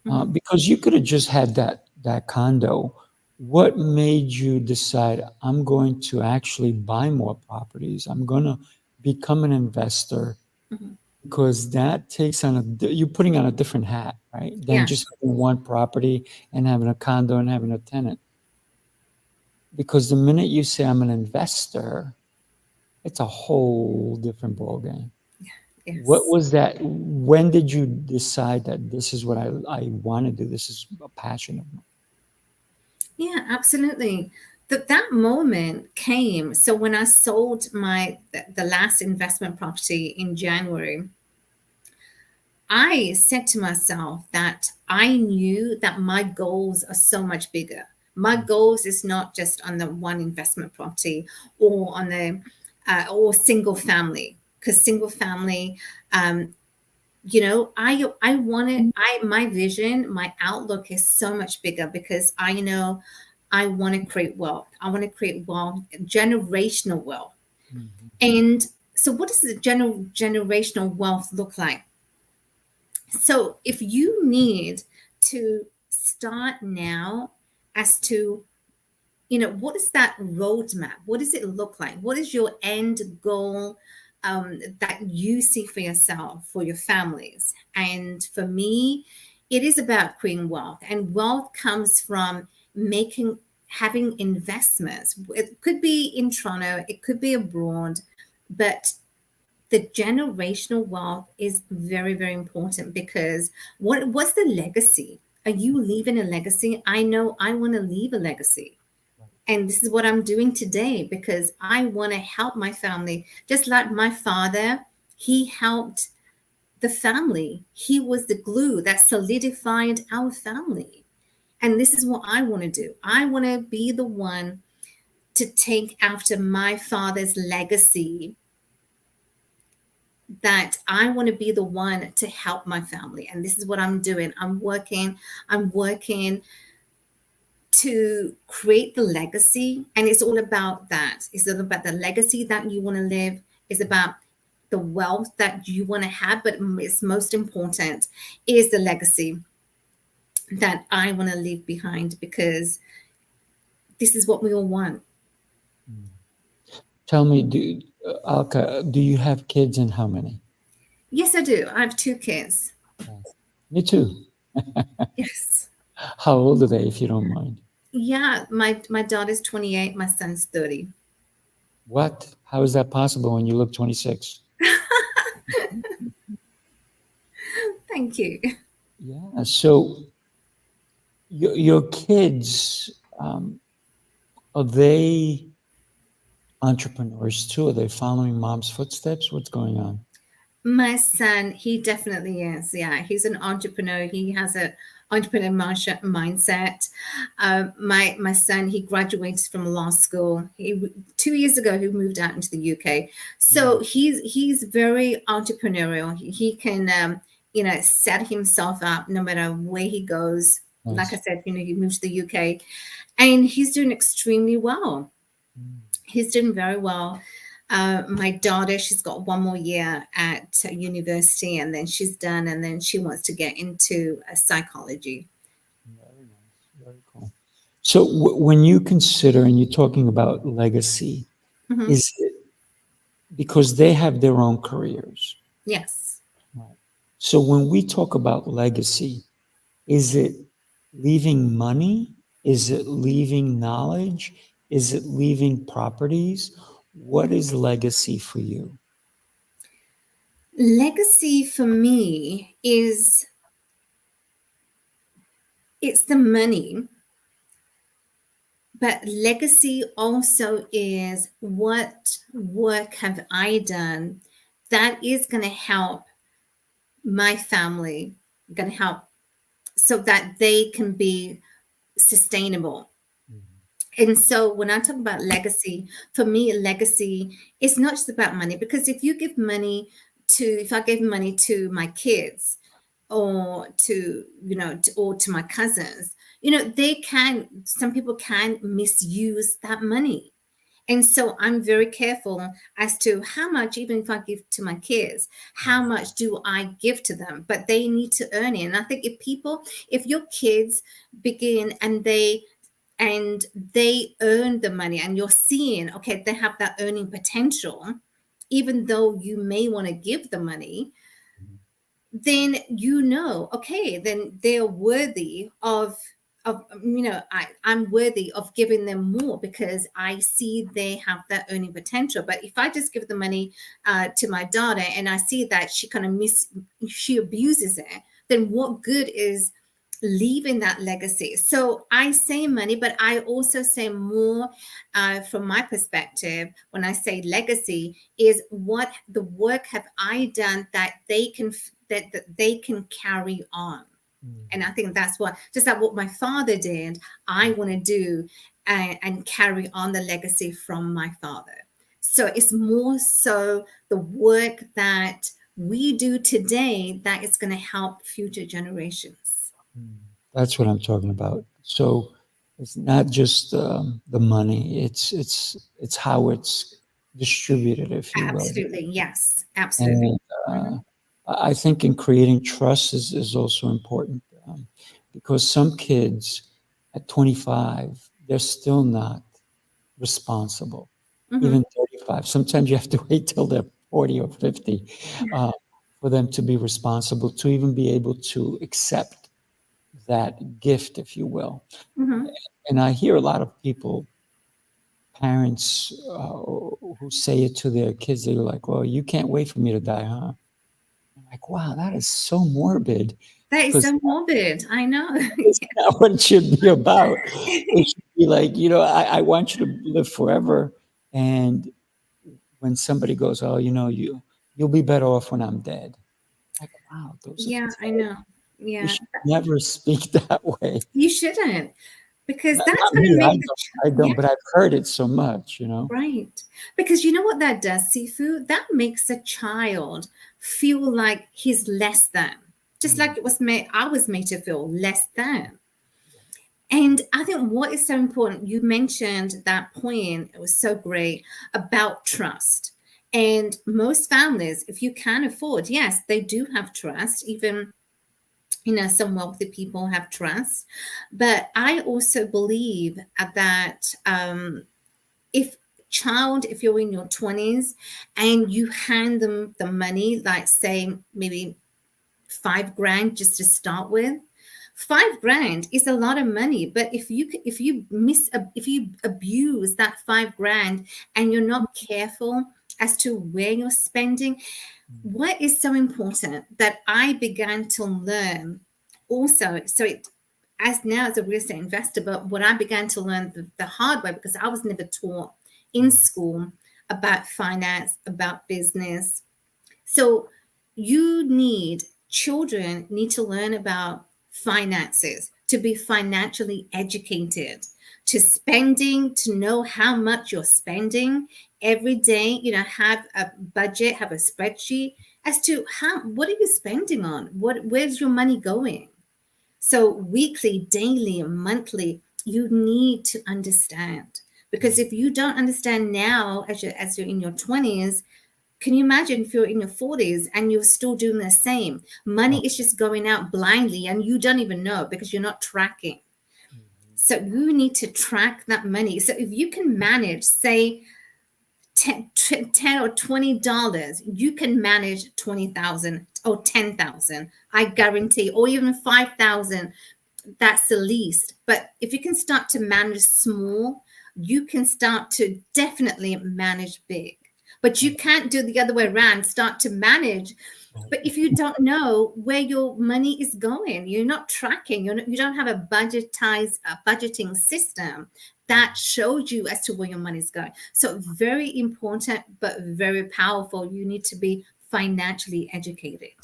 Mhm. because you could have just had that condo, what made you decide I'm going to actually buy more properties? I'm going to become an investor Mhm. because that takes on you're putting on a different hat, right? Than Yes. just having one property and having a condo and having a tenant. Because the minute you say I'm an investor, it's a whole different ballgame. What Yes. was that? When did you decide that this is what I want to do? This is a passion of mine. Yeah, absolutely. That moment came. So when I sold the last investment property in January, I said to myself that I knew that my goals are so much bigger. My goals is not just on the one investment property or on the or single family, because single family, I wanted my vision, my outlook is so much bigger because I know I want to create wealth. I want to create wealth, generational wealth. Mhm. And so what does the generational wealth look like? So if you need to start now as to, what is that roadmap? What does it look like? What is your end goal that you see for yourself, for your families? And for me, it is about creating wealth. And wealth comes from having investments. It could be in Toronto, it could be abroad, but the generational wealth is very, very important because what's the legacy? Are you leaving a legacy? I know I want to leave a legacy. And this is what I'm doing today because I want to help my family. Just like my father, he helped the family. He was the glue that solidified our family. And this is what I want to do. I want to be the one to take after my father's legacy, that I want to be the one to help my family. And this is what I'm doing. I'm working to create the legacy. And it's all about that. It's all about the legacy that you want to live. It's about the wealth that you want to have. But it's most important is the legacy that I want to leave behind, because this is what we all want. Tell me, Alka, do you have kids and how many? Yes, I do. I have 2 kids. Me too. Yes. How old are they, if you don't mind? Yeah, my daughter's 28, my son's 30. What? How is that possible when you look 26? Thank you. Yeah. So your kids, are they entrepreneurs too? Are they following mom's footsteps? What's going on? My son, he definitely is. Yeah, he's an entrepreneur. He has a entrepreneur mindset. My son, he graduated from law school. 2 years ago, he moved out into the UK. So he's very entrepreneurial. He can set himself up no matter where he goes. Like I Nice. said, he moved to the UK, and he's doing extremely well. He's doing very well. My daughter, she's got one more year at university, and then she's done, and then she wants to get into psychology. Very nice. Very cool. So when you consider and you're talking about legacy, Hmm. is it because they have their own careers? Yes. Right. So when we talk about legacy, is it leaving money? Is it leaving knowledge? Is it leaving properties? What is legacy for you? Legacy for me is, it's the money, but legacy also is what work have I done that is going to help my family, going to help so that they can be sustainable. And so when I talk about legacy, for me, legacy is not just about money, because if I give money to my kids, or or to my cousins, some people can misuse that money. And so I'm very careful as to how much, even if I give to my kids, how much do I give to them? But they need to earn it. And I think if your kids begin and they earn the money, and you're seeing, okay, they have that earning potential, even though you may want to give the money, then okay, then they're worthy I'm worthy of giving them more, because I see they have that earning potential. But if I just give the money to my daughter, and I see that she abuses it, then what good is leaving that legacy? So I say money, but I also say more, from my perspective, when I say legacy, is what the work have I done that they can carry on. And I think that's what, just like what my father did, I want to do, and carry on the legacy from my father. So it's more so the work that we do today that is going to help future generations. That's what I'm talking about. So it's not just the money; it's how it's distributed, if you will. Absolutely. Yes. Absolutely. And Mhm. I think in creating trust is also important, because some kids at 25, they're still not responsible, Mhm. even 35. Sometimes you have to wait till they're 40 or 50 uh, for them to be responsible, to even be able to accept that gift, if you will. Mhm. And I hear a lot of people, parents, who say it to their kids. They're like, "Well, you can't wait for me to die, huh?" I'm like, wow, that is so morbid, That is because so morbid. I know. that's not what it should be about. It should be like, I want you to live forever. And when somebody goes, oh, you'll be better off when I'm dead. Like, wow, those are Yeah, I terrible. know. You Yeah, should never speak that way. you shouldn't, because that's Not going to me, make the I don't, yeah. but I've heard it so much. Right. Because you know what that does, Sifu? That makes a child feel like he's less than. Just Mm, like I was made to feel less than. And I think what is so important, you mentioned that point, it was so great about trust. And most families, if you can afford, yes, they do have trust. Even, some wealthy people have trust. But I also believe that if you're in your 20s and you hand them the money, like say maybe 5 grand just to start with, 5 grand is a lot of money. But if you abuse that 5 grand and you're not careful as to where you're spending, what is so important that I began to learn also, as now as a real estate investor, but what I began to learn the hard way, because I was never taught in school about finance, about business. So children need to learn about finances, to be financially educated, to spending, to know how much you're spending every day, have a budget, have a spreadsheet as to what are you spending on? Where's your money going? So weekly, daily, and monthly, you need to understand. Because if you don't understand now, as you're in your 20s, can you imagine if you're in your 40s and you're still doing the same? Money is just going out blindly and you don't even know because you're not tracking. So you need to track that money. So if you can manage, say, 10 or $20, you can manage 20,000 or 10,000. I guarantee, or even 5,000. That's the least. But if you can start to manage small, you can start to definitely manage big. But you can't do the other way around, start to manage. But if you don't know where your money is going, you're not tracking, you don't have a budgeting system that shows you as to where your money is going. So very important, but very powerful. You need to be financially educated.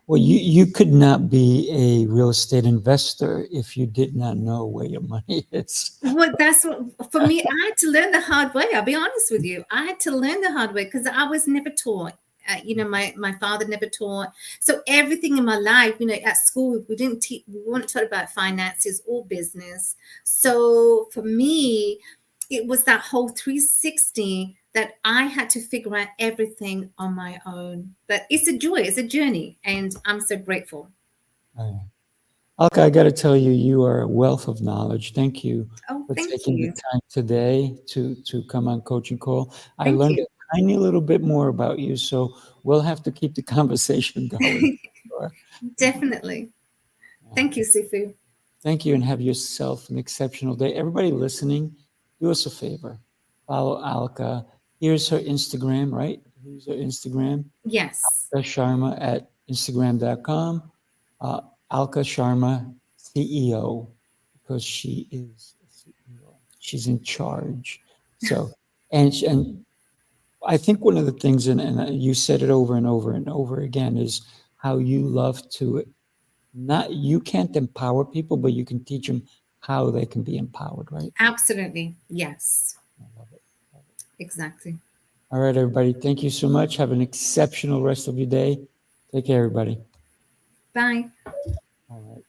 Well, you could not be a real estate investor if you did not know where your money is. Well, that's what, for me, I had to learn the hard way. I'll be honest with you. I had to learn the hard way because I was never taught. My father never taught. So everything in my life, at school, we weren't taught about finances or business. So for me, it was that whole 360 that I had to figure out everything on my own. But it's a joy, it's a journey, and I'm so grateful. Alka, I got to tell you, you are a wealth of knowledge. Thank you for Thank taking you. the time today to come on Coaching Call. I Thank learned you. a tiny little bit more about you, so we'll have to keep the conversation going. Sure. Definitely. Thank you, Sifu. Thank you, and have yourself an exceptional day. Everybody listening, do us a favor. Follow Alka. Here's her Instagram, right? Here's her Instagram. Yes. Alka Sharma at Instagram.com. Alka Sharma, CEO, because she is a CEO. She's in charge. So, and I think one of the things, and you said it over and over and over again, is how you love to you can't empower people, but you can teach them how they can be empowered, right? Absolutely. Yes. I love it. Exactly. All right, everybody. Thank you so much. Have an exceptional rest of your day. Take care, everybody. Bye. All right.